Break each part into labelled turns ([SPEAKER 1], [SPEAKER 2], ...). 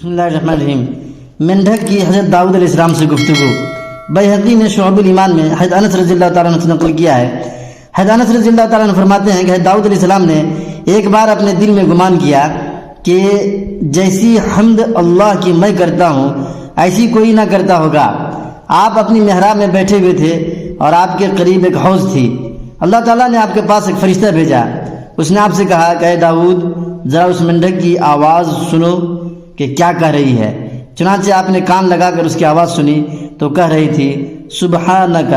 [SPEAKER 1] بسم اللہ الرحمن الرحیم۔ مینڈھک کی حضرت داؤد علیہ السلام سے گفتگو۔ بیہقی نے شعب الایمان میں حضرت انس رضی اللہ تعالیٰ عنہ سے نقل کیا ہے۔ حضرت انس رضی اللہ تعالیٰ عنہ فرماتے ہیں کہ حضرت داؤد علیہ السلام نے ایک بار اپنے دل میں گمان کیا کہ جیسی حمد اللہ کی میں کرتا ہوں ایسی کوئی نہ کرتا ہوگا۔ آپ اپنی محراب میں بیٹھے ہوئے تھے اور آپ کے قریب ایک حوض تھی۔ اللہ تعالیٰ نے آپ کے پاس ایک فرشتہ بھیجا۔ اس نے آپ سے کہا کہ اے داؤد، ذرا اس مینڈھک کی آواز سنو کہ کیا کہہ رہی ہے۔ چنانچہ آپ نے کان لگا کر اس کی آواز سنی تو کہہ رہی تھی سبحانک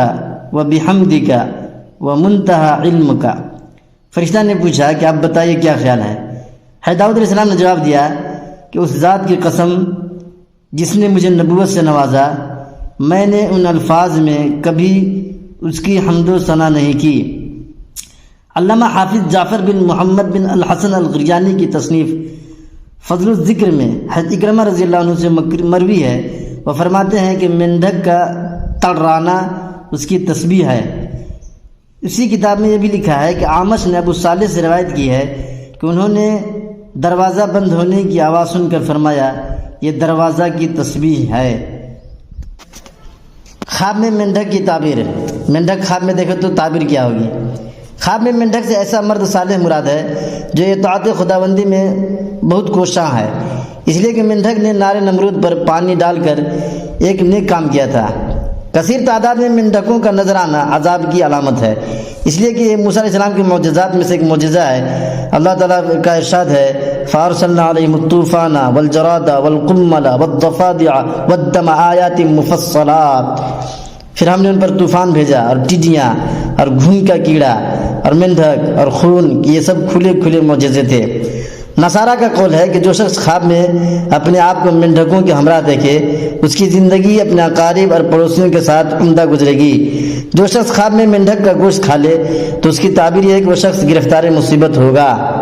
[SPEAKER 1] و بحمدک و منتہا علمک۔ فرشتہ نے پوچھا کہ آپ بتائیے کیا خیال ہے۔ حضرت داؤد علیہ السلام نے جواب دیا کہ اس ذات کی قسم جس نے مجھے نبوت سے نوازا، میں نے ان الفاظ میں کبھی اس کی حمد و ثنا نہیں کی۔ علامہ حافظ جعفر بن محمد بن الحسن الغریانی کی تصنیف فضل الذکر میں حضرت اکرمہ رضی اللہ عنہ سے مروی ہے، وہ فرماتے ہیں کہ مینڈھک کا تڑرانا اس کی تسبیح ہے۔ اسی کتاب میں یہ بھی لکھا ہے کہ اعمش نے ابو صالح سے روایت کی ہے کہ انہوں نے دروازہ بند ہونے کی آواز سن کر فرمایا یہ دروازہ کی تسبیح ہے۔ خواب میں مینڈھک کی تعبیر۔ مینڈھک خواب میں دیکھو تو تعبیر کیا ہوگی؟ خواب میں مینڈھک سے ایسا مرد صالح مراد ہے جو اطاعت خداوندی میں بہت کوشاں ہے، اس لیے کہ مینڈھک نے نار نمرود پر پانی ڈال کر ایک نیک کام کیا تھا۔ کثیر تعداد میں مینڈھکوں کا نظر آنا عذاب کی علامت ہے، اس لیے کہ یہ موسیٰ علیہ السلام کے معجزات میں سے ایک معجزہ ہے۔ اللہ تعالیٰ کا ارشاد ہے فَأَرْسَلْنَا عَلَيْهِمُ الطُّوفَانَ وَالْجَرَادَ وَالْقُمَّلَ وَالضَّفَادِعَ وَالدَّمَ آيَاتٍ مُفَصَّلَاتٍ۔ پھر ہم نے ان پر طوفان بھیجا اور ٹڈیاں اور گھون کا کیڑا اور مینڈھک اور خون، یہ سب کھلے کھلے معجزے تھے۔ نصارہ کا قول ہے کہ جو شخص خواب میں اپنے آپ کو مینڈھکوں کے ہمراہ دیکھے اس کی زندگی اپنے اقارب اور پڑوسیوں کے ساتھ عمدہ گزرے گی۔ جو شخص خواب میں مینڈھک کا گوشت کھا لے تو اس کی تعبیر یہ ہے کہ وہ شخص گرفتار مصیبت ہوگا۔